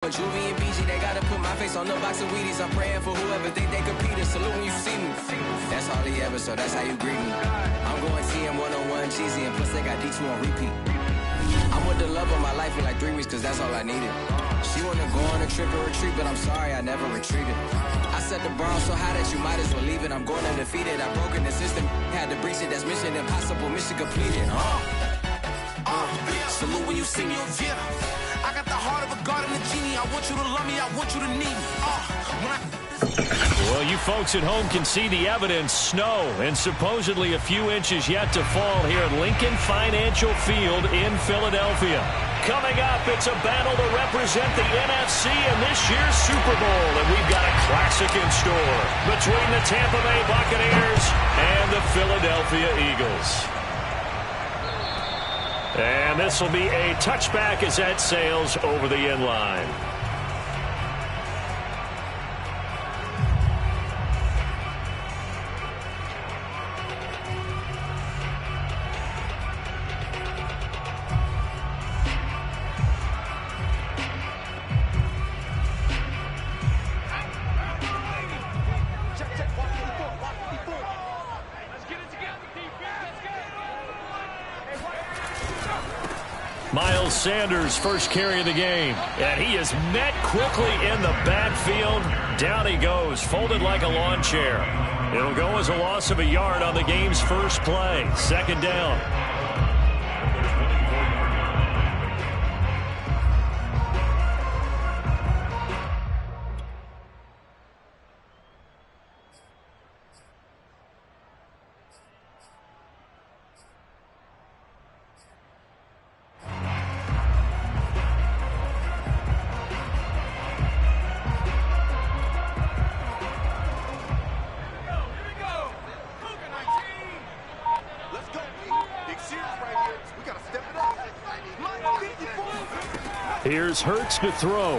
Juvie and BG, they gotta put my face on the box of Wheaties. I'm praying for whoever think they compete. Salute when you see me. That's all he ever, so that's how you greet me. I'm going TM 101 cheesy, and plus they got D2 on repeat. I'm with the love of my life in like 3 weeks, cause that's all I needed. She wanna go on a trip or retreat, but I'm sorry, I never retreated. I set the bar so high that you might as well leave it. I'm going undefeated, I've broken the system. Had to breach it, that's mission impossible, mission completed. Salute when you see me, yeah. I got the heart of a god and a genie. I want you to love me, I want you to need me. Well, you folks at home can see the evidence. Snow and supposedly a few inches yet to fall here at Lincoln Financial Field in Philadelphia. Coming up, it's a battle to represent the NFC in this year's Super Bowl. And we've got a classic in store between the Tampa Bay Buccaneers and the Philadelphia Eagles. And this will be a touchback as that sails over the end line. Miles Sanders, first carry of the game. And he is met quickly in the backfield. Down he goes, folded like a lawn chair. It'll go as a loss of a yard on the game's first play. Second down. Here's Hurts to throw.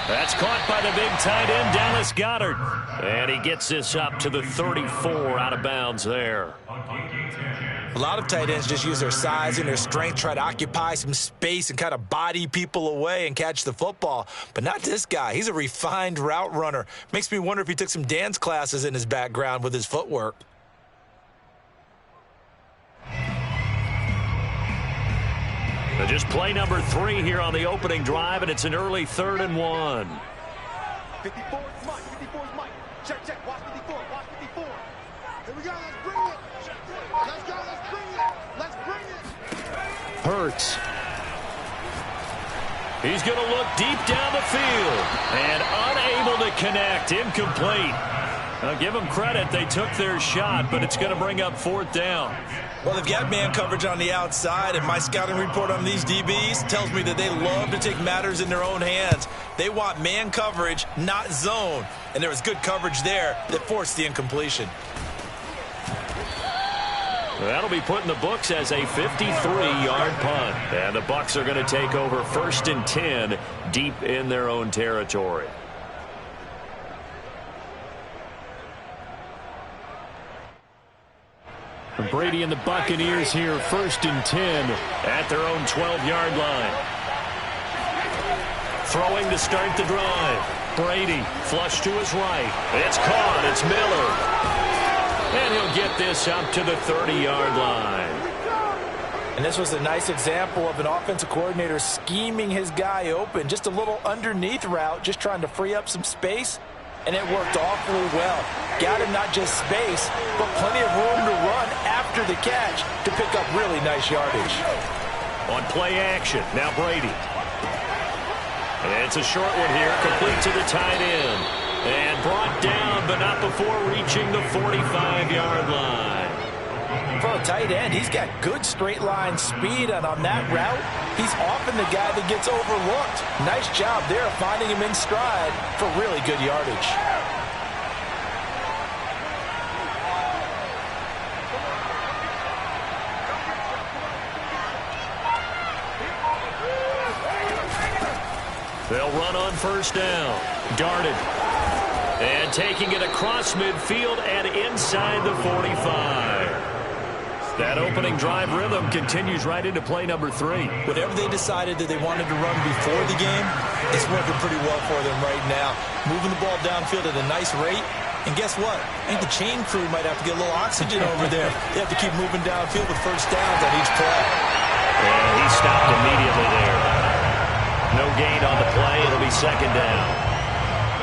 That's caught by the big tight end, Dallas Goedert. And he gets this up to the 34 out of bounds there. A lot of tight ends just use their size and their strength, try to occupy some space and kind of body people away and catch the football. But not this guy. He's a refined route runner. Makes me wonder if he took some dance classes in his background with his footwork. Just play number 3 here on the opening drive, and it's an early 3rd and 1. 54 is Mike. 54 is Mike. Check, check. Watch 54. Watch 54. Here we go. Let's bring it. Let's go. Let's bring it. Let's bring it. Hurts. He's going to look deep down the field and unable to connect. Incomplete. Now, give them credit. They took their shot, but it's going to bring up 4th down. Well, they've got man coverage on the outside, and my scouting report on these DBs tells me that they love to take matters in their own hands. They want man coverage, not zone. And there was good coverage there that forced the incompletion. That'll be put in the books as a 53-yard punt. And the Bucs are going to take over 1st and 10 deep in their own territory. Brady and the Buccaneers here, 1st and 10 at their own 12-yard line. Throwing to start the drive. Brady, flush to his right. It's caught. It's Miller. And he'll get this up to the 30-yard line. And this was a nice example of an offensive coordinator scheming his guy open. Just a little underneath route, just trying to free up some space. And it worked awfully well. Got him not just space, but plenty of room to run after the catch to pick up really nice yardage. On play action, now Brady. And it's a short one here, complete to the tight end. And brought down, but not before reaching the 45-yard line. For a tight end, he's got good straight line speed, and on that route, he's often the guy that gets overlooked. Nice job there finding him in stride for really good yardage. They'll run on 1st down. Darted. And taking it across midfield and inside the 45. That opening drive rhythm continues right into play number 3. Whatever they decided that they wanted to run before the game, it's working pretty well for them right now. Moving the ball downfield at a nice rate. And guess what? I think the chain crew might have to get a little oxygen over there. They have to keep moving downfield with first downs on each play. And he stopped immediately there. No gain on the play. It'll be second down.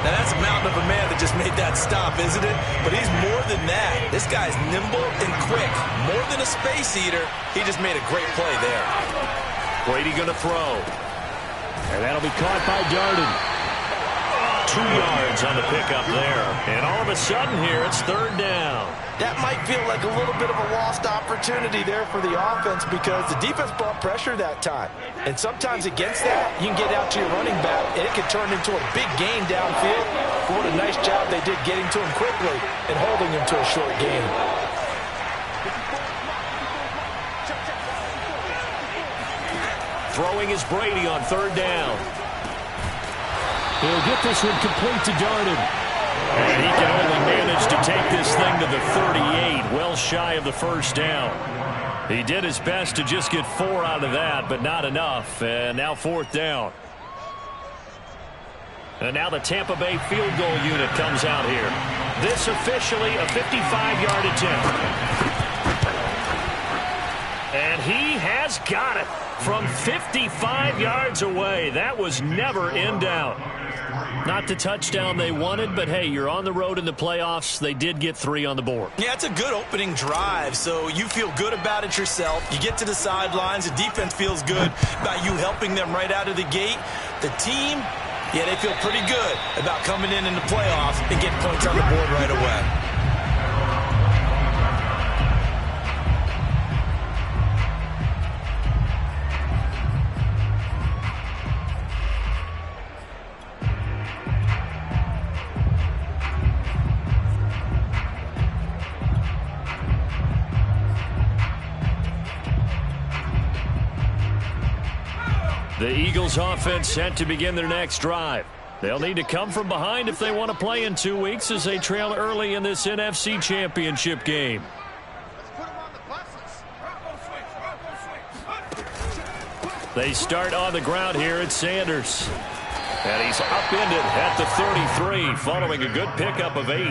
Now, that's a mountain of a man that just made that stop, isn't it? But he's more than that. This guy's nimble and quick. More than a space eater. He just made a great play there. Brady going to throw. And that'll be caught by Darden. 2 yards on the pickup there. And all of a sudden here, it's third down. That might feel like a little bit of a lost opportunity there for the offense because the defense brought pressure that time. And sometimes against that, you can get out to your running back, and it can turn into a big gain downfield. But what a nice job they did getting to him quickly and holding him to a short gain. Throwing is Brady on third down. He'll get this one complete to Darden. And he can only manage to take this thing to the 38, well shy of the first down. He did his best to just get 4 out of that, but not enough. And now fourth down. And now the Tampa Bay field goal unit comes out here. This officially a 55-yard attempt. And he has got it from 55 yards away. That was never in doubt. Not the touchdown they wanted, but hey, you're on the road in the playoffs. They did get 3 on the board. Yeah, it's a good opening drive, so you feel good about it yourself. You get to the sidelines. The defense feels good about you helping them right out of the gate. The team, yeah, they feel pretty good about coming in the playoffs and getting points on the board right away. The Eagles offense set to begin their next drive. They'll need to come from behind if they want to play in 2 weeks as they trail early in this NFC Championship game. They start on the ground here at Sanders. And he's upended at the 33 following a good pickup of 8.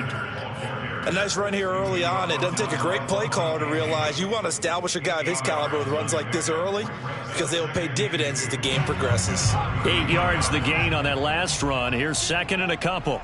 A nice run here early on. It doesn't take a great play caller to realize you want to establish a guy of his caliber with runs like this early because they will pay dividends as the game progresses. 8 yards the gain on that last run. Here's second and a couple.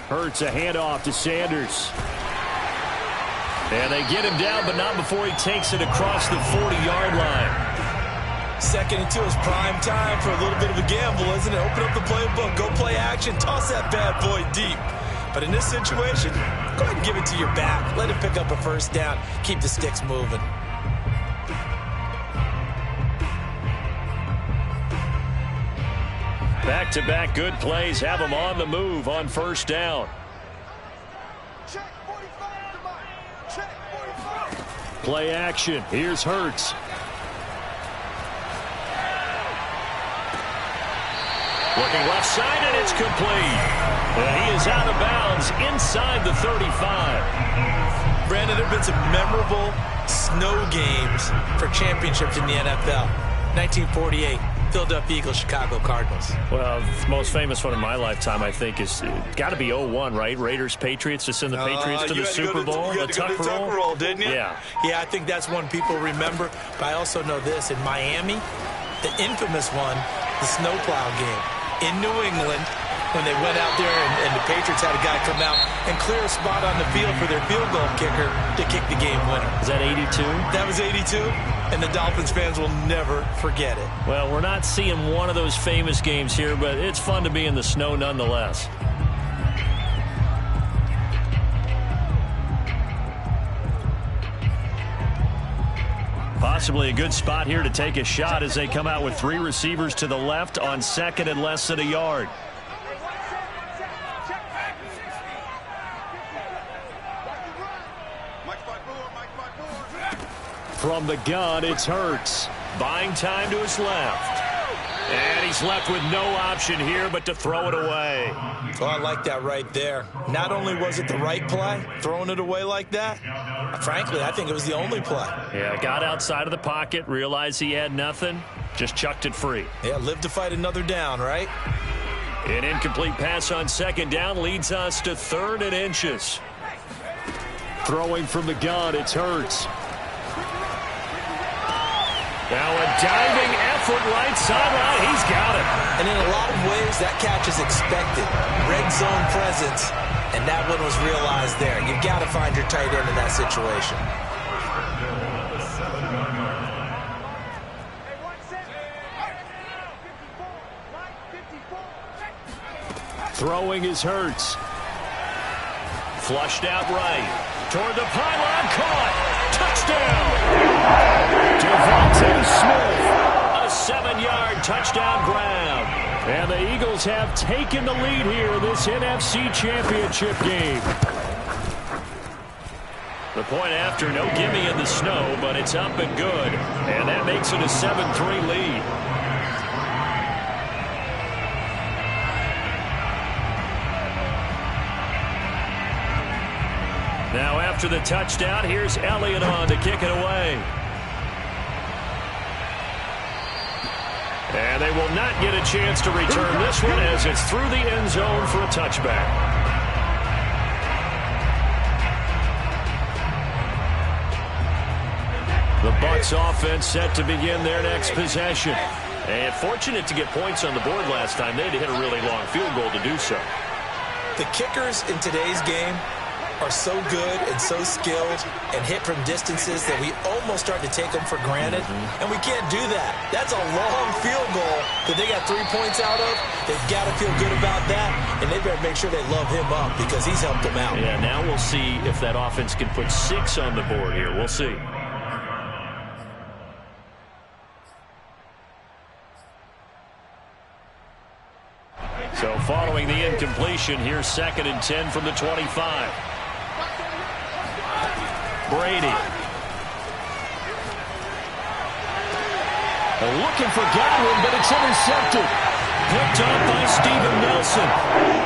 Hurts a handoff to Sanders. And they get him down, but not before he takes it across the 40-yard line. Second and 2 is prime time for a little bit of a gamble, isn't it? Open up the playbook, go play action, toss that bad boy deep. But in this situation, go ahead and give it to your back. Let him pick up a first down. Keep the sticks moving. Back-to-back good plays have him on the move on first down. Play action. Here's Hurts. Looking left side, and it's complete. And he is out of bounds inside the 35. Brandon, there have been some memorable snow games for championships in the NFL. 1948. Philadelphia Eagles, Chicago Cardinals. Well, the most famous one in my lifetime, I think, is got to be 01, right? Raiders, Patriots, to send the Patriots to the Super Bowl. You had to go to the Tuck roll, didn't you? Yeah. Yeah, I think that's one people remember. But I also know this. In Miami, the infamous one, the snowplow game. In New England, when they went out there and the Patriots had a guy come out and clear a spot on the field for their field goal kicker to kick the game winner. Is that 82? That was 82, and the Dolphins fans will never forget it. Well, we're not seeing one of those famous games here, but it's fun to be in the snow nonetheless. Possibly a good spot here to take a shot as they come out with 3 receivers to the left on second and less than a yard. From the gun, it's Hurts. Buying time to his left. And he's left with no option here but to throw it away. Oh, I like that right there. Not only was it the right play, throwing it away like that, frankly, I think it was the only play. Yeah, got outside of the pocket, realized he had nothing, just chucked it free. Yeah, live to fight another down, right? An incomplete pass on second down leads us to 3rd and inches. Throwing from the gun, it's Hurts. Now a diving effort right sideline. He's got it. And in a lot of ways, that catch is expected. Red zone presence, and that one was realized there. You've got to find your tight end in that situation. Throwing is Hurts. Flushed out right. Toward the pylon. Caught. Touchdown. Devontae Smith. A 7-yard touchdown grab. And the Eagles have taken the lead here in this NFC Championship game. The point after, no gimme in the snow, but it's up and good. And that makes it a 7-3 lead. Now after the touchdown, here's Elliott on to kick it away. And they will not get a chance to return this one as it's through the end zone for a touchback. The Bucs offense set to begin their next possession. And fortunate to get points on the board last time. They had to hit a really long field goal to do so. The kickers in today's game are so good and so skilled and hit from distances that we almost start to take them for granted. And we can't do that. That's a long field goal that they got 3 points out of. They've got to feel good about that, and they better make sure they love him up because he's helped them out. Yeah, now we'll see if that offense can put 6 on the board here. We'll see. So following the incompletion, here's 2nd and 10 from the 25. Brady. Looking for Godwin, but it's intercepted. Picked up by Steven Nelson.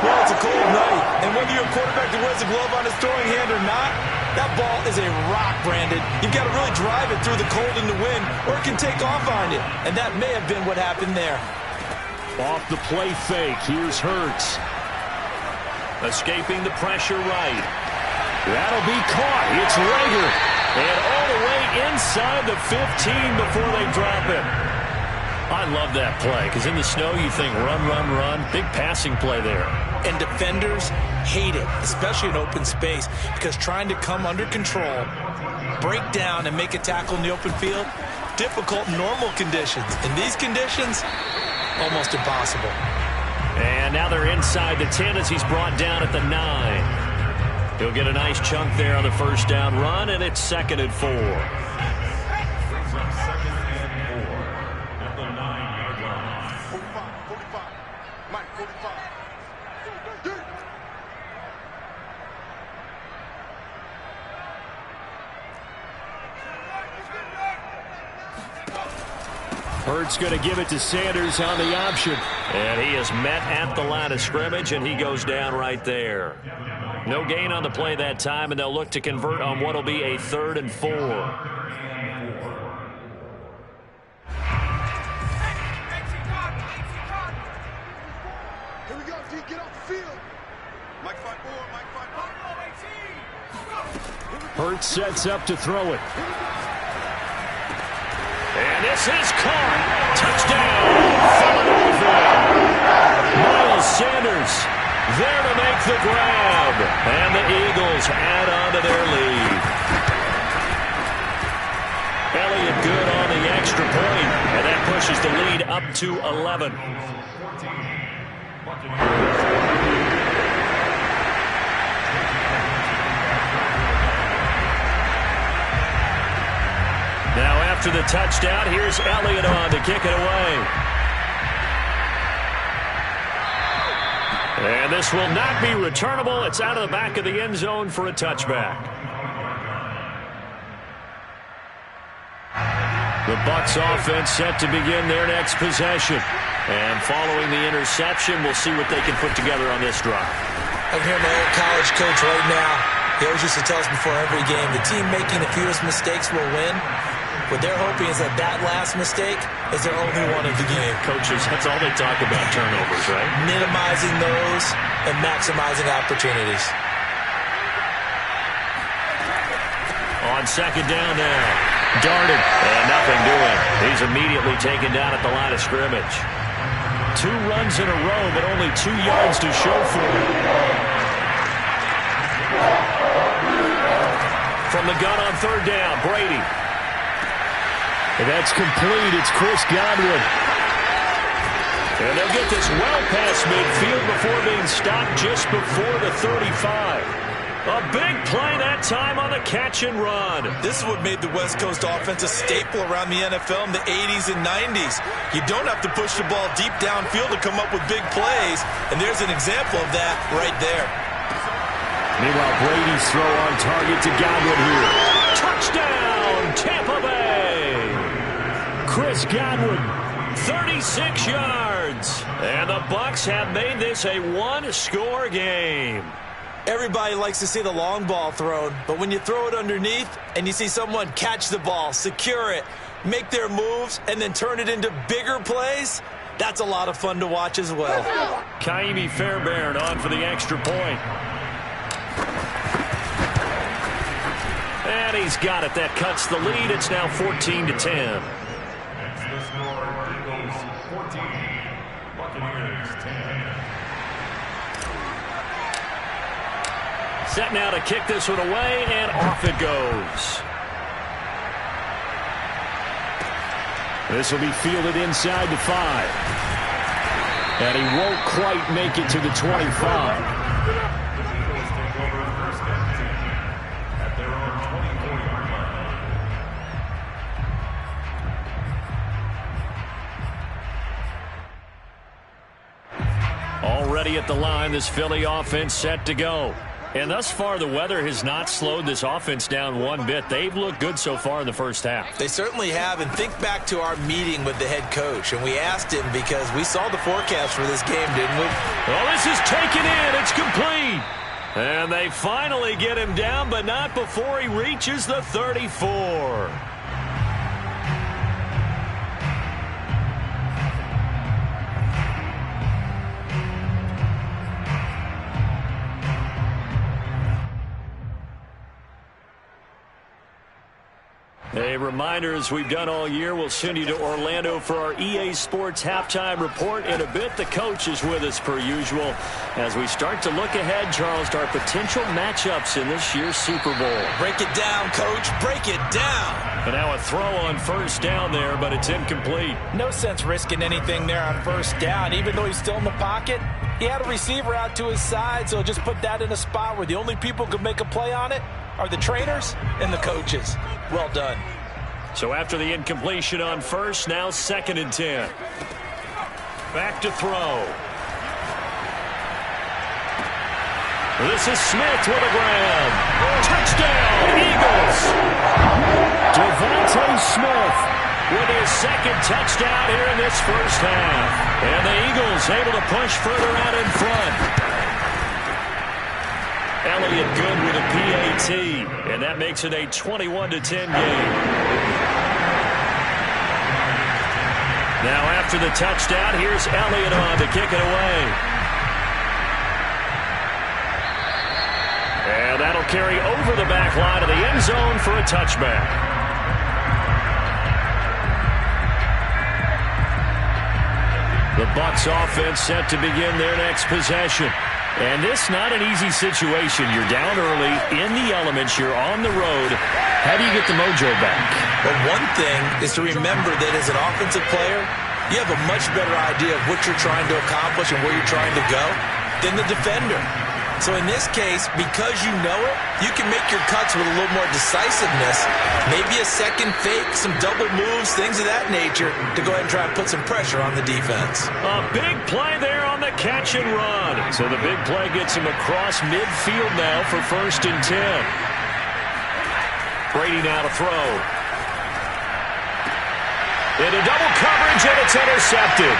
Well, it's a cold night, and whether you're a quarterback that wears a glove on his throwing hand or not, that ball is a rock, Brandon. You've got to really drive it through the cold and the wind, or it can take off on you, and that may have been what happened there. Off the play fake, here's Hurts. Escaping the pressure right. That'll be caught. It's Rager. And all the way inside the 15 before they drop it. I love that play because in the snow you think run, run, run. Big passing play there. And defenders hate it, especially in open space, because trying to come under control, break down, and make a tackle in the open field, difficult in normal conditions. In these conditions, almost impossible. And now they're inside the 10 as he's brought down at the 9. He'll get a nice chunk there on the first down run, and it's 2nd and 4. Hurts going to give it to Sanders on the option. And he is met at the line of scrimmage, and he goes down right there. No gain on the play that time, and they'll look to convert on what will be a 3rd and 4. Here we go, D. Get off the field. Mike 5-4, Mike 5-4. Hurts sets up to throw it. And this is caught. Touchdown. Miles Sanders there to make the grab. And the Eagles add on to their lead. Elliott good on the extra point. And that pushes the lead up to 11. Now after the touchdown, here's Elliott on to kick it away. And this will not be returnable. It's out of the back of the end zone for a touchback. The Bucs offense set to begin their next possession. And following the interception, we'll see what they can put together on this drive. I can hear my old college coach right now. He always used to tell us before every game, the team making the fewest mistakes will win. What they're hoping is that that last mistake is their only one of the game. Coaches, that's all they talk about, turnovers, right? Minimizing those and maximizing opportunities. On second down now. Darted. And nothing doing. He's immediately taken down at the line of scrimmage. 2 runs in a row, but only 2 yards to show for it. From the gun on third down, Brady. And that's complete. It's Chris Godwin. And they'll get this well past midfield before being stopped just before the 35. A big play that time on the catch and run. This is what made the West Coast offense a staple around the NFL in the 80s and 90s. You don't have to push the ball deep downfield to come up with big plays, and there's an example of that right there. Meanwhile, Brady's throw on target to Godwin here. Touchdown, Tampa Bay! Chris Godwin, 36 yards. And the Bucs have made this a 1-score game. Everybody likes to see the long ball thrown, but when you throw it underneath and you see someone catch the ball, secure it, make their moves, and then turn it into bigger plays, that's a lot of fun to watch as well. Kaimi Fairbairn on for the extra point. And he's got it. That cuts the lead. It's now 14-10. Set now to kick this one away, and off it goes. This will be fielded inside the 5. And he won't quite make it to the 25. Already at the line, this Philly offense set to go. And thus far, the weather has not slowed this offense down one bit. They've looked good so far in the first half. They certainly have. And think back to our meeting with the head coach. And we asked him because we saw the forecast for this game, didn't we? Well, this is taken in. It's complete. And they finally get him down, but not before he reaches the 34. A reminder, as we've done all year, we'll send you to Orlando for our EA Sports halftime report. In a bit, the coach is with us per usual as we start to look ahead, Charles, to our potential matchups in this year's Super Bowl. Break it down, Coach. Break it down. And now a throw on first down there, but it's incomplete. No sense risking anything there on first down. Even though he's still in the pocket, he had a receiver out to his side, so just put that in a spot where the only people who can make a play on it are the trainers and the coaches. Well done. So after the incompletion on first, now 2nd and 10. Back to throw. This is Smith with a grab. Touchdown, Eagles! Devontae Smith with his 2nd touchdown here in this first half. And the Eagles able to push further out in front. Elliott good with a PAT, and that makes it a 21-10 game. Now after the touchdown, here's Elliott on to kick it away. And that'll carry over the back line of the end zone for a touchback. The Bucs offense set to begin their next possession. And this not an easy situation. You're down early, in the elements, you're on the road. How do you get the mojo back? Well, one thing is to remember that as an offensive player, you have a much better idea of what you're trying to accomplish and where you're trying to go than the defender. So in this case, because you know it, you can make your cuts with a little more decisiveness, maybe a second fake, some double moves, things of that nature, to go ahead and try and put some pressure on the defense. A big play there on the catch and run. So the big play gets him across midfield now for 1st and 10. Brady now to throw. Into double coverage, and it's intercepted.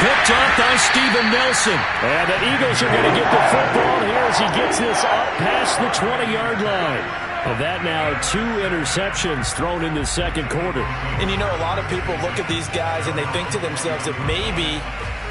Picked off by Steven Nelson. And the Eagles are going to get the football here as he gets this up past the 20-yard line. And that now 2 interceptions thrown in the second quarter. And you know, a lot of people look at these guys and they think to themselves that maybe,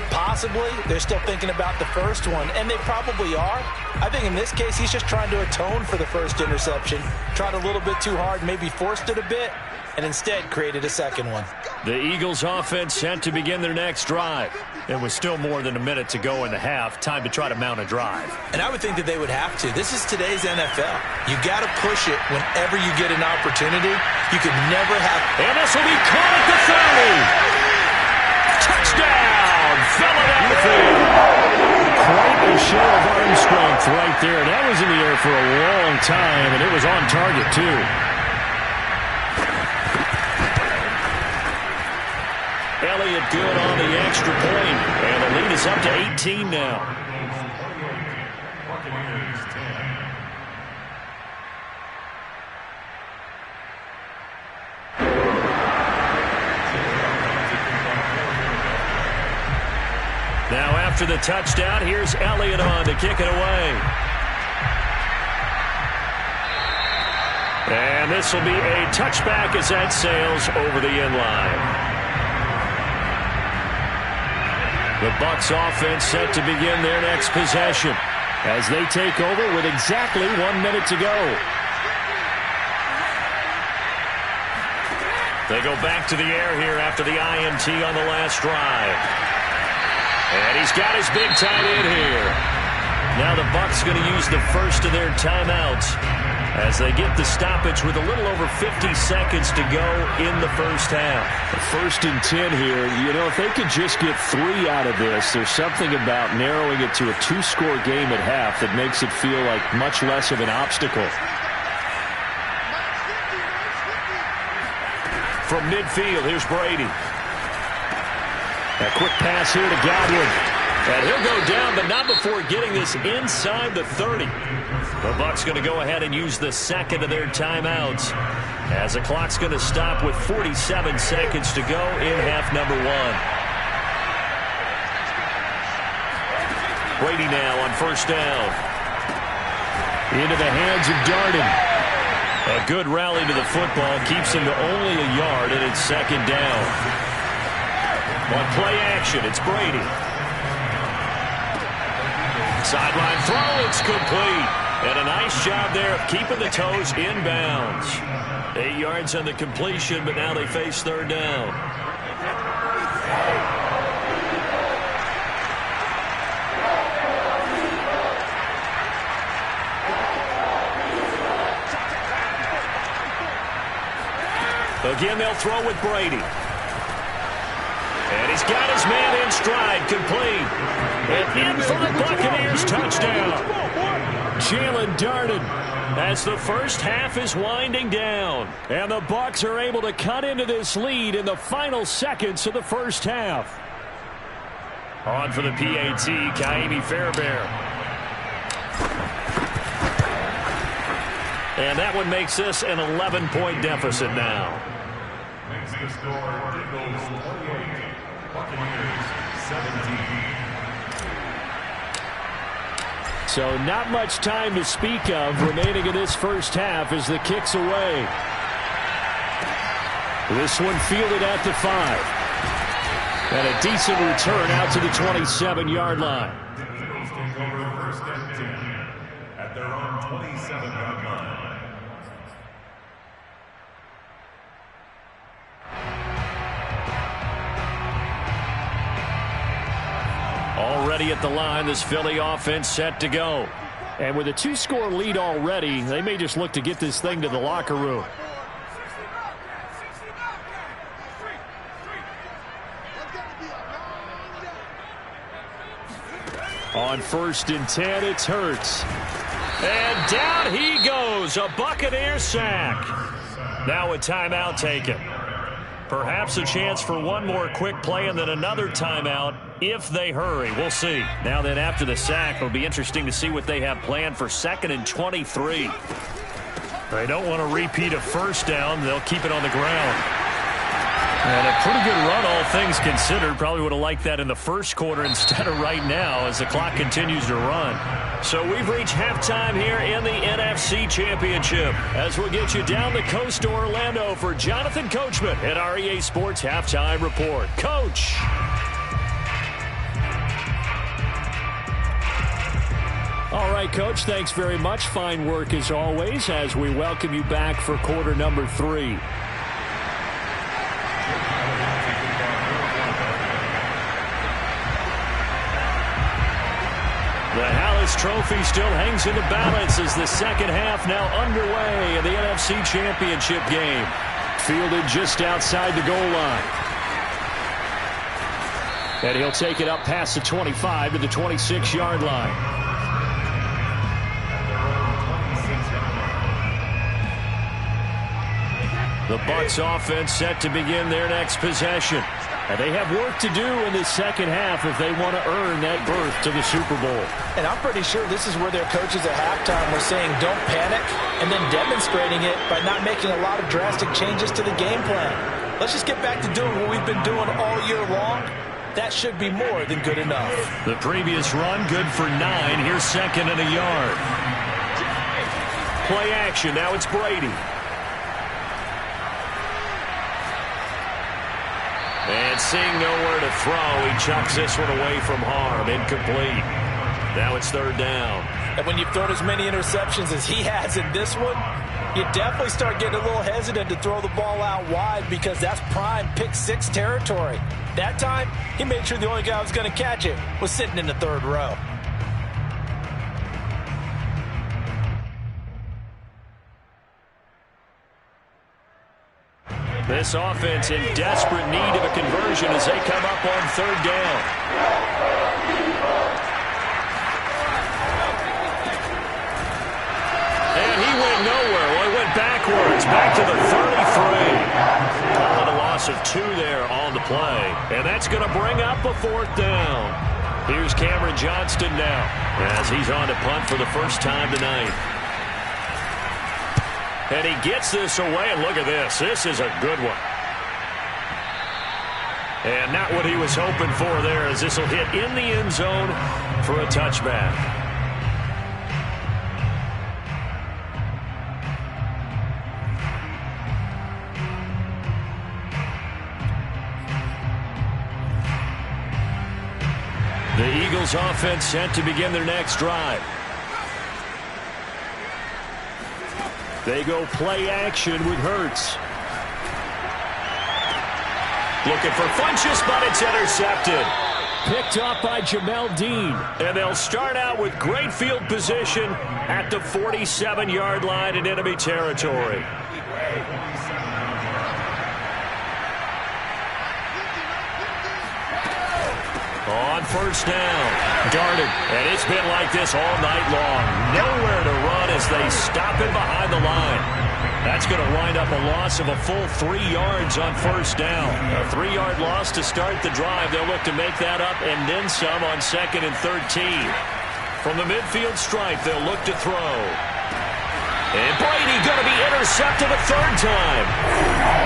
possibly, they're still thinking about the first one. And they probably are. I think in this case, he's just trying to atone for the first interception. Tried a little bit too hard, maybe forced it a bit, and instead created a second one. The Eagles offense set to begin their next drive. It was still more than a minute to go in the half. Time to try to mount a drive. And I would think that they would have to. This is today's NFL. You got to push it whenever you get an opportunity. You could never have. And this will be caught at the 30. Touchdown, Philadelphia. Quite a show of arm strength right there. That was in the air for a long time, and it was on target, too. Elliott good on the extra point, and the lead is up to 18 now. Now after the touchdown, here's Elliott on to kick it away. And this will be a touchback as that sails over the end line. The Bucs offense set to begin their next possession as they take over with exactly 1 minute to go. They go back to the air here after the INT on the last drive. And he's got his big tight end here. Now the Bucs going to use the first of their timeouts as they get the stoppage with a little over 50 seconds to go in the first half. First and 10 here. You know, if they could just get 3 out of this, there's something about narrowing it to a 2-score game at half that makes it feel like much less of an obstacle. From midfield, here's Brady. A quick pass here to Godwin. And he'll go down, but not before getting this inside the 30. The Bucs going to go ahead and use the second of their timeouts as the clock's going to stop with 47 seconds to go in half number 1. Brady now on first down. Into the hands of Darden. A good rally to the football keeps him to only a yard, and it's second down. On play action, it's Brady. Sideline throw, it's complete. And a nice job there of keeping the toes inbounds. 8 yards on the completion, but now they face third down. Again, they'll throw with Brady. And he's got his man in stride, complete. And in for the Buccaneers touchdown. Jalen Darden as the first half is winding down. And the Bucs are able to cut into this lead in the final seconds of the first half. On for the PAT, Kaimi Fairbairn. And that one makes this an 11-point deficit now. Makes the score Eagles 28, Buccaneers 17. So not much time to speak of remaining in this first half as the kick's away. This one fielded at the 5. And a decent return out to the 27-yard line. The Eagles take over first and 10 at their own 27-yard line. Already at the line, this Philly offense set to go. And with a 2-score lead already, they may just look to get this thing to the locker room. On first and 10, it's Hurts. And down he goes, a Buccaneer sack. Now a timeout taken. Perhaps a chance for one more quick play and then another timeout if they hurry. We'll see. Now then, after the sack, it'll be interesting to see what they have planned for 2nd and 23. They don't want to repeat a first down. They'll keep it on the ground. And a pretty good run, all things considered. Probably would have liked that in the first quarter instead of right now as the clock continues to run. So we've reached halftime here in the NFC Championship as we'll get you down the coast to Orlando for Jonathan Coachman at our EA Sports Halftime Report. Coach. All right, Coach, thanks very much. Fine work as always as we welcome you back for quarter number 3. The Hallis Trophy still hangs in the balance as the second half now underway in the NFC Championship game. Fielded just outside the goal line. And he'll take it up past the 25 to the 26-yard line. The Bucs offense set to begin their next possession. And they have work to do in the second half if they want to earn that berth to the Super Bowl. And I'm pretty sure this is where their coaches at halftime were saying don't panic and then demonstrating it by not making a lot of drastic changes to the game plan. Let's just get back to doing what we've been doing all year long. That should be more than good enough. The previous run good for 9. Here's second and a yard. Play action. Now it's Brady. And seeing nowhere to throw, he chucks this one away from harm. Incomplete. Now it's third down. And when you've thrown as many interceptions as he has in this one, you definitely start getting a little hesitant to throw the ball out wide because that's prime pick 6 territory. That time, he made sure the only guy who was going to catch it was sitting in the third row. This offense in desperate need of a conversion as they come up on third down. And he went nowhere. Well, he went backwards, back to the 33. Call it a loss of 2 there on the play. And that's going to bring up a fourth down. Here's Cameron Johnston now as he's on to punt for the first time tonight. And he gets this away, and look at this. This is a good one. And not what he was hoping for there, as this will hit in the end zone for a touchback. The Eagles offense set to begin their next drive. They go play action with Hurts. Looking for Funchess, but it's intercepted. Picked up by Jamel Dean. And they'll start out with great field position at the 47-yard line in enemy territory. On first down, darted, and it's been like this all night long. Nowhere to run as they stop him behind the line. That's going to wind up a loss of a full 3 yards on first down. A 3-yard loss to start the drive. They'll look to make that up and then some on 2nd and 13. From the midfield stripe, they'll look to throw. And Brady going to be intercepted a third time.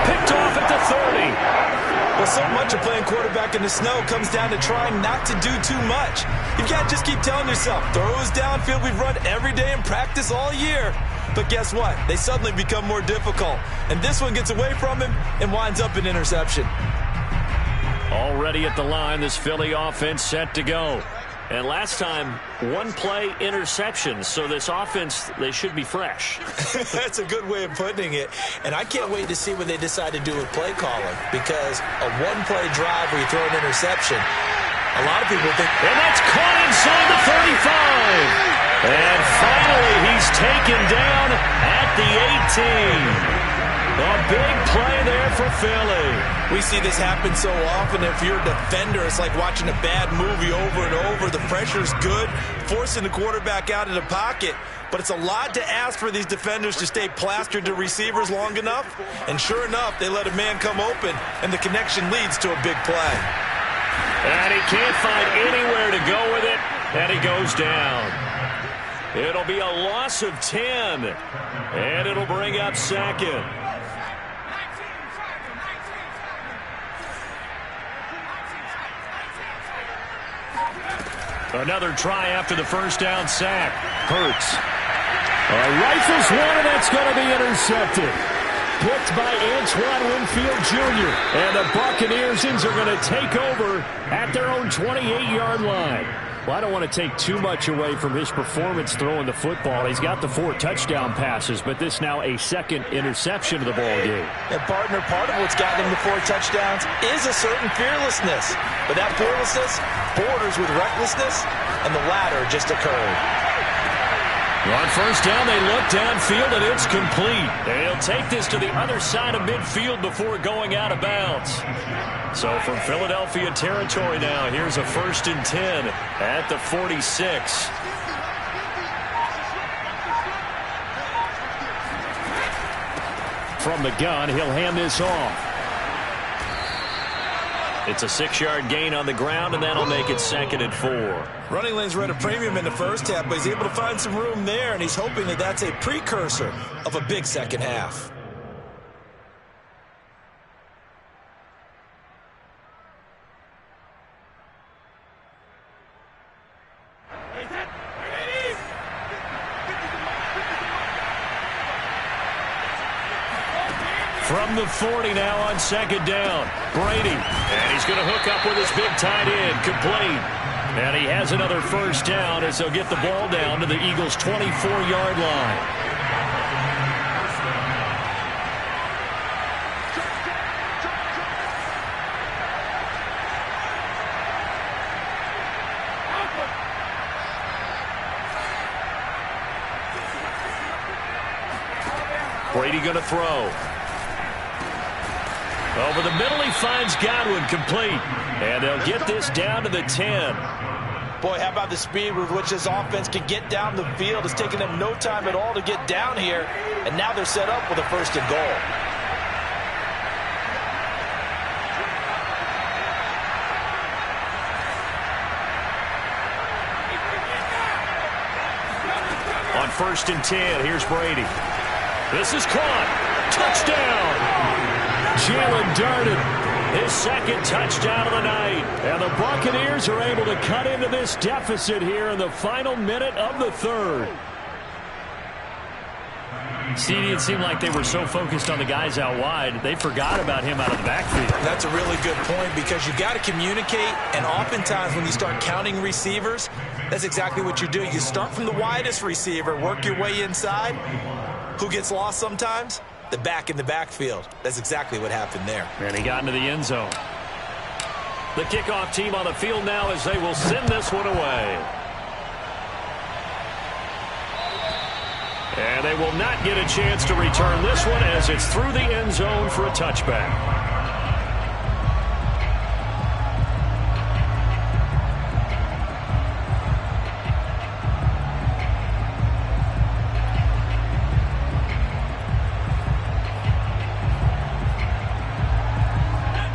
Picked off at the 30. Well, so much of playing quarterback in the snow comes down to trying not to do too much. You can't just keep telling yourself, throws downfield we've run every day in practice all year. But guess what? They suddenly become more difficult. And this one gets away from him and winds up an interception. Already at the line, this Philly offense set to go. And last time, 1-play interception. So this offense, they should be fresh. That's a good way of putting it. And I can't wait to see what they decide to do with play calling. Because a 1-play drive where you throw an interception, a lot of people think... And that's caught inside the 35. And finally, he's taken down at the 18. A big play there for Philly. We see this happen so often. If you're a defender, it's like watching a bad movie over and over. The pressure's good, forcing the quarterback out of the pocket. But it's a lot to ask for these defenders to stay plastered to receivers long enough. And sure enough, they let a man come open, and the connection leads to a big play. And he can't find anywhere to go with it, and he goes down. It'll be a loss of 10, and it'll bring up second. Another try after the first down sack. Hurts. Rifles one, and that's going to be intercepted. Picked by Antoine Winfield Jr. And the Buccaneers are going to take over at their own 28-yard line. Well, I don't want to take too much away from his performance throwing the football. He's got the 4 touchdown passes, but this now a second interception of the ball game. And partner, part of what's gotten him the 4 touchdowns is a certain fearlessness. But that fearlessness borders with recklessness, and the latter just occurred. On first down, they look downfield, and it's complete. They'll take this to the other side of midfield before going out of bounds. So from Philadelphia territory now, here's a 1st and 10 at the 46. From the gun, he'll hand this off. It's a 6-yard gain on the ground, and that'll make it 2nd and 4. Running lanes were at a premium in the first half, but he's able to find some room there, and he's hoping that that's a precursor of a big second half. From the 40 now on 2nd down. Brady. And he's going to hook up with his big tight end. Complete. And he has another first down as they'll get the ball down to the Eagles' 24-yard line. Brady going to throw. Over the middle, he finds Godwin, complete. And they'll get this down to the 10. Boy, how about the speed with which this offense can get down the field? It's taken them no time at all to get down here. And now they're set up with a 1st and goal. On 1st and 10, here's Brady. This is caught. Touchdown! Jalen darted his 2nd touchdown of the night. And the Buccaneers are able to cut into this deficit here in the final minute of the 3rd. CD, it seemed like they were so focused on the guys out wide, they forgot about him out of the backfield. That's a really good point, because you got to communicate, and oftentimes when you start counting receivers, that's exactly what you do. You start from the widest receiver, work your way inside. Who gets lost sometimes? The back in the backfield. That's exactly what happened there. And he got into the end zone. The kickoff team on the field now as they will send this one away. And they will not get a chance to return this one as it's through the end zone for a touchback.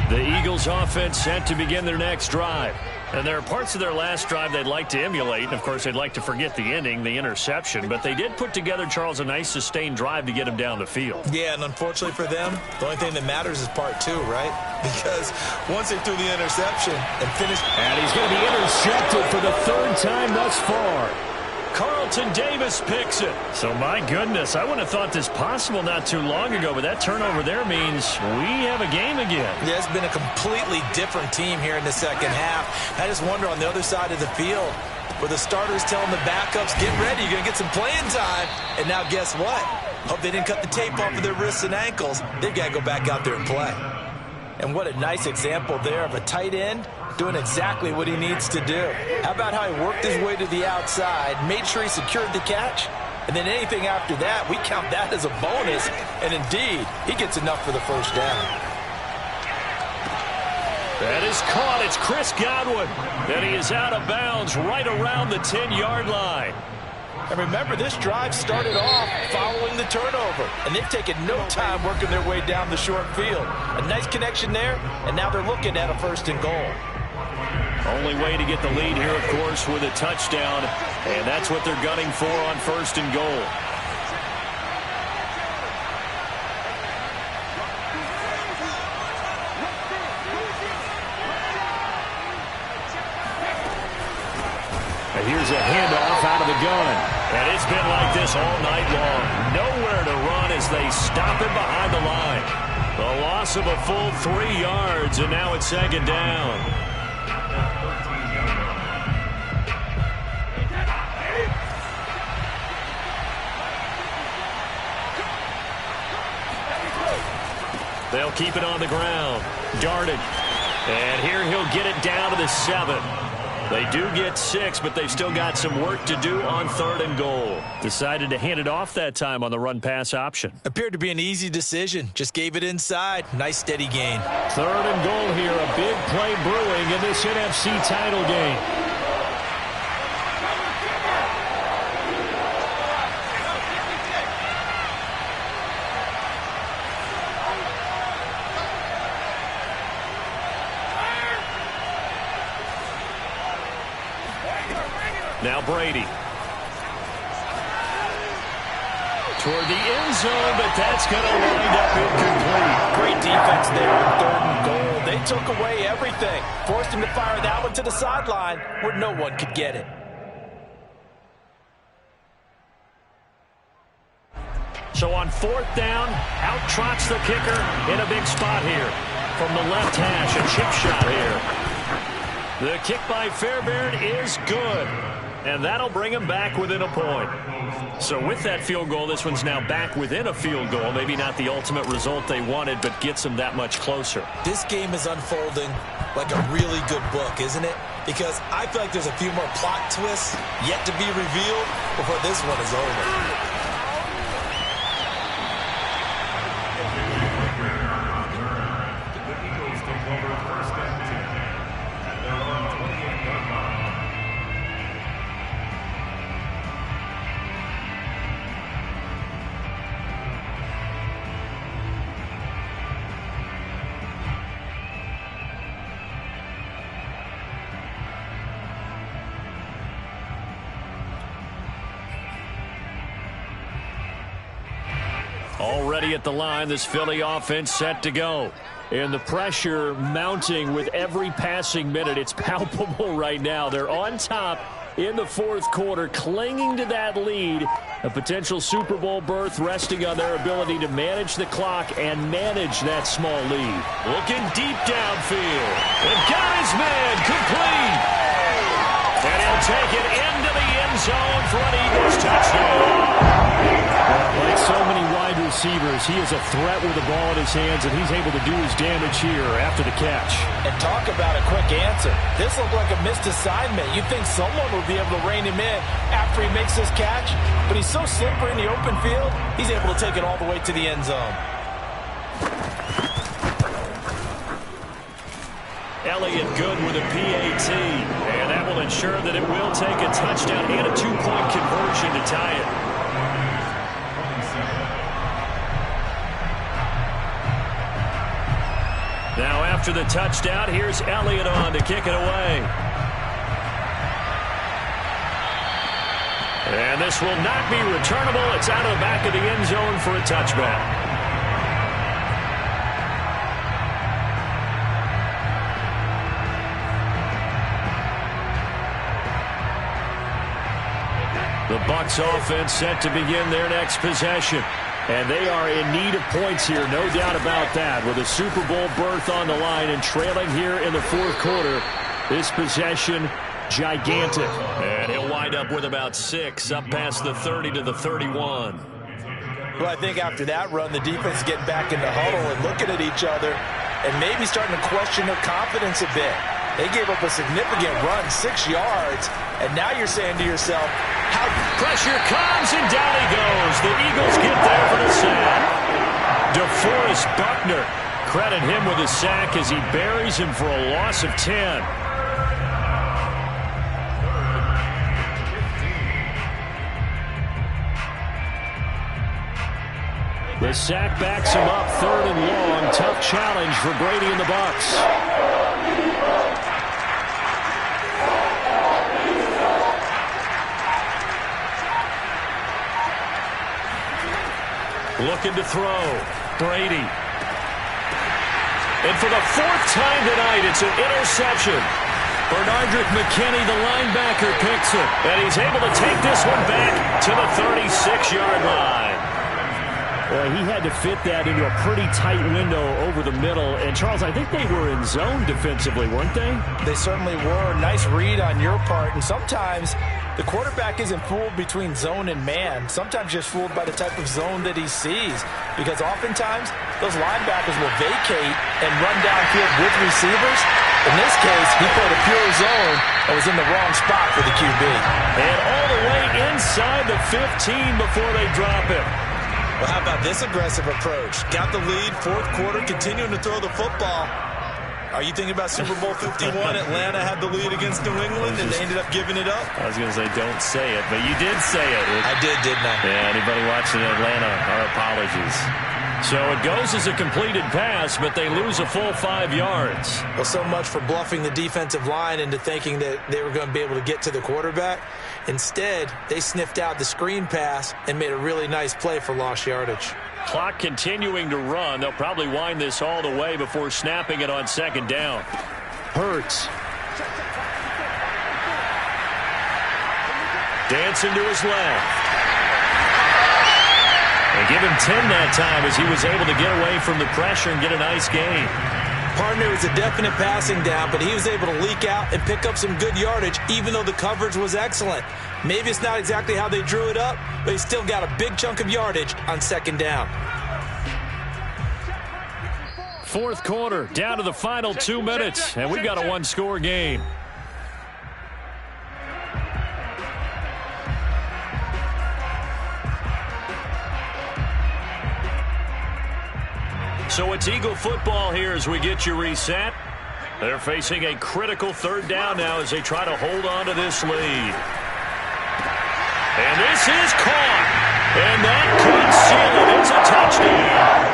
The Eagles offense set to begin their next drive. And there are parts of their last drive they'd like to emulate. And, of course, they'd like to forget the ending, the interception. But they did put together, Charles, a nice sustained drive to get him down the field. Yeah, and unfortunately for them, the only thing that matters is part 2, right? Because once they threw the interception and finished... And he's going to be intercepted for the 3rd time thus far. Carlton Davis picks it. So, my goodness, I wouldn't have thought this possible not too long ago, but that turnover there means we have a game again. Yeah, it's been a completely different team here in the second half. I just wonder on the other side of the field, where the starters telling the backups, get ready, you're going to get some playing time. And now guess what? Hope they didn't cut the tape off of their wrists and ankles. They've got to go back out there and play. And what a nice example there of a tight end doing exactly what he needs to do. How about how he worked his way to the outside, made sure he secured the catch, and then anything after that, we count that as a bonus, and indeed, he gets enough for the 1st down. That is caught. It's Chris Godwin, and he is out of bounds right around the 10-yard line. And remember, this drive started off following the turnover, and they've taken no time working their way down the short field. A nice connection there, and now they're looking at a 1st and goal. Only way to get the lead here, of course, with a touchdown, and that's what they're gunning for on 1st and goal. here's a handoff out of the gun. And it's been like this all night long. Nowhere to run as they stop him behind the line. A loss of a full 3 yards, and now it's second down. They'll keep it on the ground. Darted. And here he'll get it down to the 7. They do get 6, but they've still got some work to do on 3rd and goal. Decided to hand it off that time on the run-pass option. Appeared to be an easy decision. Just gave it inside. Nice steady gain. 3rd and goal here. A big play brewing in this NFC title game. Now Brady. Toward the end zone, but that's going to wind up incomplete. Great defense there on 3rd and goal. They took away everything. Forced him to fire that one to the sideline where no one could get it. So on 4th down, out trots the kicker in a big spot here. From the left hash, a chip shot here. The kick by Fairbairn is good. And that'll bring him back within a point. So with that field goal, this one's now back within a field goal. Maybe not the ultimate result they wanted, but gets them that much closer. This game is unfolding like a really good book, isn't it? Because I feel like there's a few more plot twists yet to be revealed before this one is over. Already at the line, this Philly offense set to go. And the pressure mounting with every passing minute. It's palpable right now. They're on top in the 4th quarter, clinging to that lead. A potential Super Bowl berth resting on their ability to manage the clock and manage that small lead. Looking deep downfield. And got his man complete. And he'll take it into the end zone for an Eagles touchdown. Like so many wide receivers, he is a threat with the ball in his hands, and he's able to do his damage here after the catch. And talk about a quick answer. This looked like a missed assignment. You'd think someone would be able to rein him in after he makes this catch, but he's so slippery in the open field, he's able to take it all the way to the end zone. Elliott good with a PAT, and that will ensure that it will take a touchdown and a 2-point conversion to tie it. Now after the touchdown, here's Elliott on to kick it away. And this will not be returnable. It's out of the back of the end zone for a touchback. The Bucs offense set to begin their next possession. And they are in need of points here, no doubt about that. With a Super Bowl berth on the line and trailing here in the 4th quarter, this possession, gigantic. And he'll wind up with about 6, up past the 30 to the 31. Well, I think after that run, the defense getting back in the huddle and looking at each other and maybe starting to question their confidence a bit. They gave up a significant run, 6 yards, and now you're saying to yourself, how pressure comes, and down he goes. The Eagles get there for the sack. DeForest Buckner, credit him with a sack as he buries him for a loss of 10. The sack backs him up, 3rd and long. Tough challenge for Brady and the Bucs. Looking to throw. Brady. And for the 4th time tonight, it's an interception. Bernardrick McKinney, the linebacker, picks it. And he's able to take this one back to the 36-yard line. Well, he had to fit that into a pretty tight window over the middle. And, Charles, I think they were in zone defensively, weren't they? They certainly were. Nice read on your part. And sometimes the quarterback isn't fooled between zone and man. Sometimes just fooled by the type of zone that he sees. Because oftentimes, those linebackers will vacate and run downfield with receivers. In this case, he played a pure zone and was in the wrong spot for the QB. And all the way inside the 15 before they drop him. Well, how about this aggressive approach? Got the lead, fourth quarter, continuing to throw the football. Are you thinking about Super Bowl 51? Atlanta had the lead against New England, and they ended up giving it up? I was going to say, don't say it, but you did say it. I did, didn't I? Yeah, anybody watching Atlanta, our apologies. So it goes as a completed pass, but they lose a full 5 yards. Well, so much for bluffing the defensive line into thinking that they were going to be able to get to the quarterback. Instead, they sniffed out the screen pass and made a really nice play for lost yardage. Clock continuing to run. They'll probably wind this all the way before snapping it on second down. Hurts. Dancing to his left. They give him 10 that time as he was able to get away from the pressure and get a nice gain. Partner was a definite passing down, but he was able to leak out and pick up some good yardage, even though the coverage was excellent. Maybe it's not exactly how they drew it up, but he still got a big chunk of yardage on second down. Fourth quarter, down to the final 2 minutes, and we've got a one-score game. So it's Eagle football here as we get you reset. They're facing a critical third down now as they try to hold on to this lead. And this is caught. And that could seal it. It's a touchdown.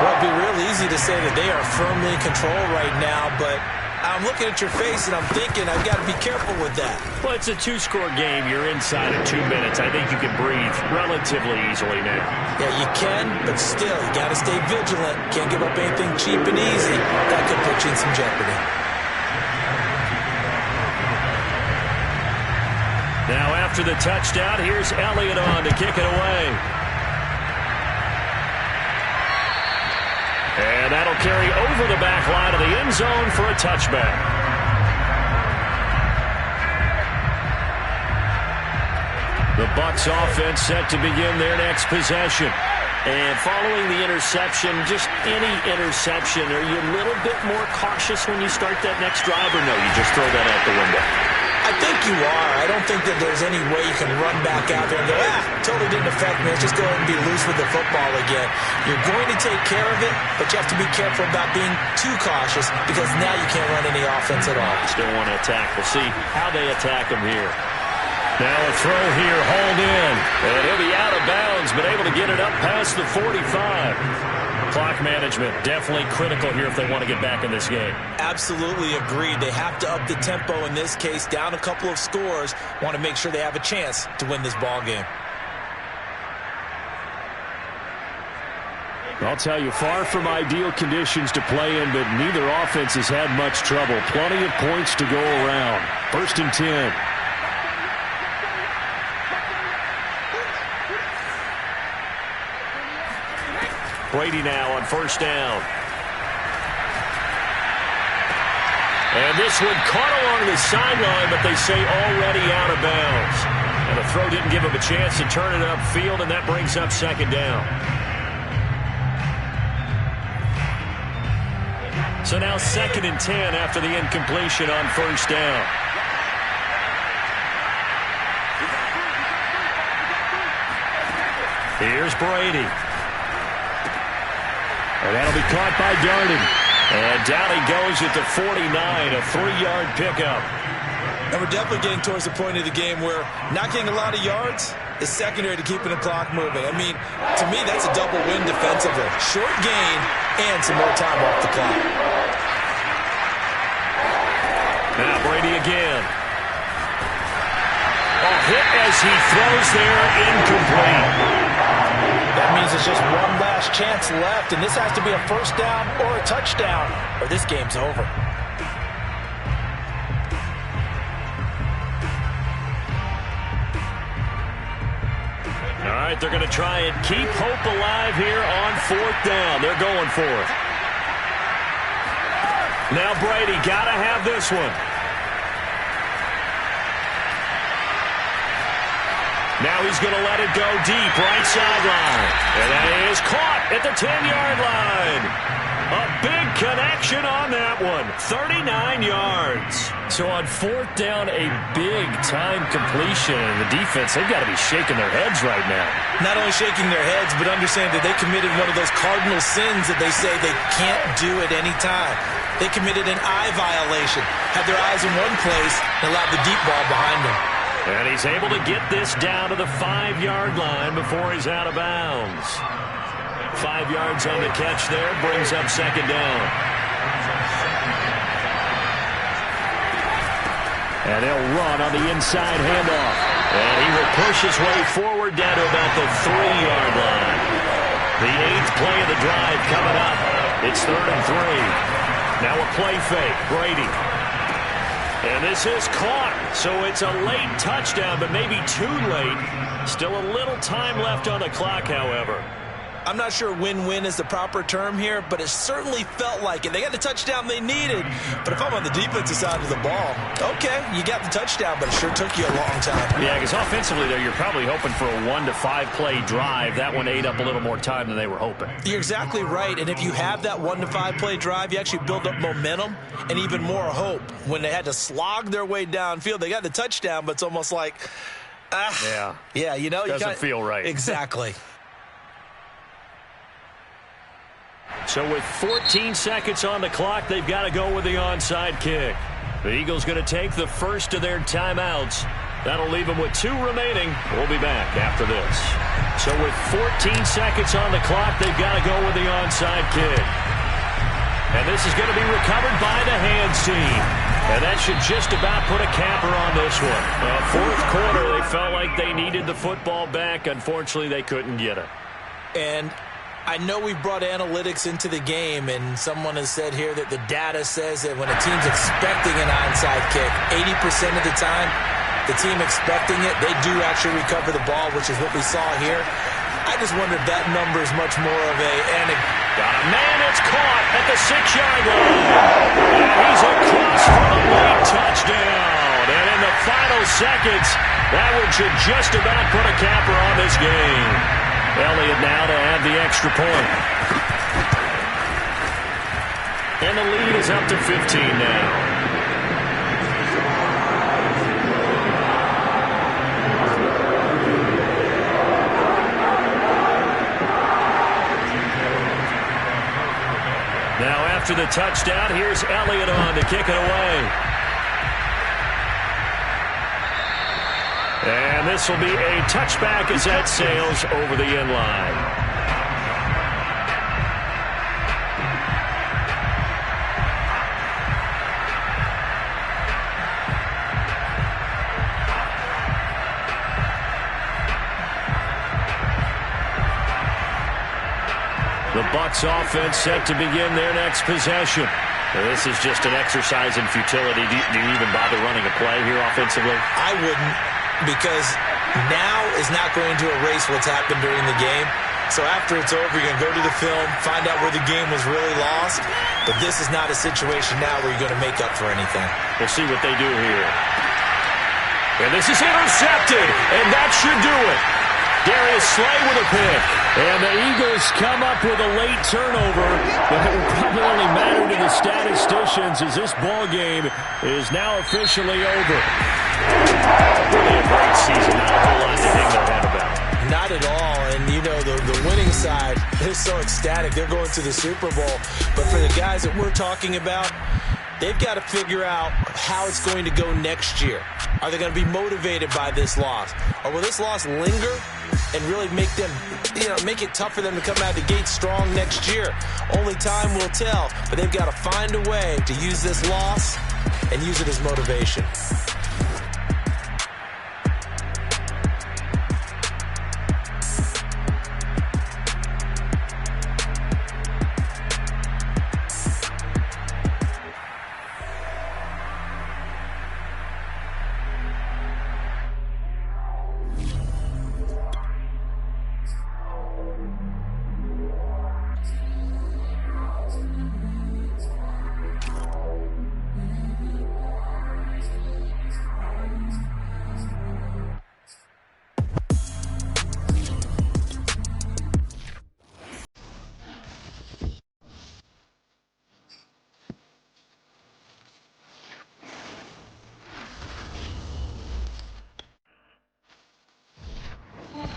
Well, it'd be real easy to say that they are firmly in control right now, but I'm looking at your face and I'm thinking I've got to be careful with that. Well, it's a two-score game. You're inside of 2 minutes. I think you can breathe relatively easily now. Yeah, you can, but still, you got to stay vigilant. Can't give up anything cheap and easy. That could put you in some jeopardy. Now, after the touchdown, here's Elliott on to kick it away. And that'll carry over the back line of the end zone for a touchback. The Bucs offense set to begin their next possession. And following the interception, just any interception, are you a little bit more cautious when you start that next drive, or no, you just throw that out the window? I think you are. I don't think that there's any way you can run back out there and go, totally didn't affect me. Let's just go ahead and be loose with the football again. You're going to take care of it, but you have to be careful about being too cautious because now you can't run any offense at all. Still want to attack. We'll see how they attack him here. Now a throw here, hauled in. And he'll be out of bounds, but able to get it up past the 45. Clock management definitely critical here if they want to get back in this game. Absolutely agreed. They have to up the tempo in this case, down a couple of scores. Want to make sure they have a chance to win this ball game. I'll tell you, far from ideal conditions to play in, but neither offense has had much trouble. Plenty of points to go around. 1st and 10. Brady now on 1st down. And this one caught along the sideline, but they say already out of bounds. And the throw didn't give him a chance to turn it upfield, and that brings up 2nd down. So now 2nd and 10 after the incompletion on 1st down. Here's Brady. And that'll be caught by Darden. And down he goes at the 49, a 3-yard pickup. And we're definitely getting towards the point of the game where not getting a lot of yards is secondary to keeping the clock moving. I mean, to me, that's a double win defensively. Short gain and some more time off the clock. Now Brady again. A hit as he throws there, incomplete. That means it's just one last chance left, and this has to be a 1st down or a touchdown, or this game's over. right, they're going to try and keep hope alive here on 4th down. They're going for it. Now Brady got to have this one. Now he's going to let it go deep, right sideline. And that is caught at the 10-yard line. A big connection on that one. 39 yards. So on 4th down, a big time completion. And the defense, they've got to be shaking their heads right now. Not only shaking their heads, but understand that they committed one of those cardinal sins that they say they can't do at any time. They committed an eye violation, had their eyes in one place, and allowed the deep ball behind them. And he's able to get this down to the 5-yard line before he's out of bounds. 5 yards on the catch there, brings up 2nd down. And they'll run on the inside handoff. And he will push his way forward down to about the 3-yard line. The 8th play of the drive coming up. It's 3rd and 3. Now a play fake, Brady. And this is caught, so it's a late touchdown, but maybe too late. Still a little time left on the clock, however. I'm not sure win-win is the proper term here, but it certainly felt like it. They got the touchdown they needed, but if I'm on the defensive side of the ball, okay, you got the touchdown, but it sure took you a long time. Yeah, because offensively, though, you're probably hoping for a 1 to 5 play drive. That one ate up a little more time than they were hoping. You're exactly right, and if you have that 1 to 5 play drive, you actually build up momentum and even more hope. When they had to slog their way downfield, they got the touchdown, but it's almost like, yeah, you know, doesn't feel right. Exactly. So with 14 seconds on the clock, they've got to go with the onside kick. The Eagles going to take the first of their timeouts. That'll leave them with 2 remaining. We'll be back after this. So with 14 seconds on the clock, they've got to go with the onside kick. And this is going to be recovered by the hands team. And that should just about put a capper on this one. 4th quarter, they felt like they needed the football back. Unfortunately, they couldn't get it. And I know we've brought analytics into the game, and someone has said here that the data says that when a team's expecting an onside kick, 80% of the time, the team expecting it, they do actually recover the ball, which is what we saw here. I just wonder if that number is much more of a... Got a man, it's caught at the 6-yard line. And he's across for a late touchdown. And in the final seconds, that one should just about put a capper on this game. Elliott now to add the extra point. And the lead is up to 15 now. Now after the touchdown, here's Elliott on to kick it away. And this will be a touchback as that sails over the end line. The Bucs offense set to begin their next possession. This is just an exercise in futility. Do you even bother running a play here offensively? I wouldn't. Because now is not going to erase what's happened during the game. So after it's over, you're going to go to the film, find out where the game was really lost. But this is not a situation now where you're going to make up for anything. We'll see what they do here. And this is intercepted, and that should do it. Darius Slay with a pick. And the Eagles come up with a late turnover, but it will probably only matter to the statisticians as this ball game is now officially over. Really a great season. Not a whole lot to hang their head about. Not at all. And, you know, the winning side, they're so ecstatic. They're going to the Super Bowl. But for the guys that we're talking about, they've got to figure out how it's going to go next year. Are they going to be motivated by this loss? Or will this loss linger and really make them, make it tough for them to come out of the gate strong next year? Only time will tell. But they've got to find a way to use this loss and use it as motivation.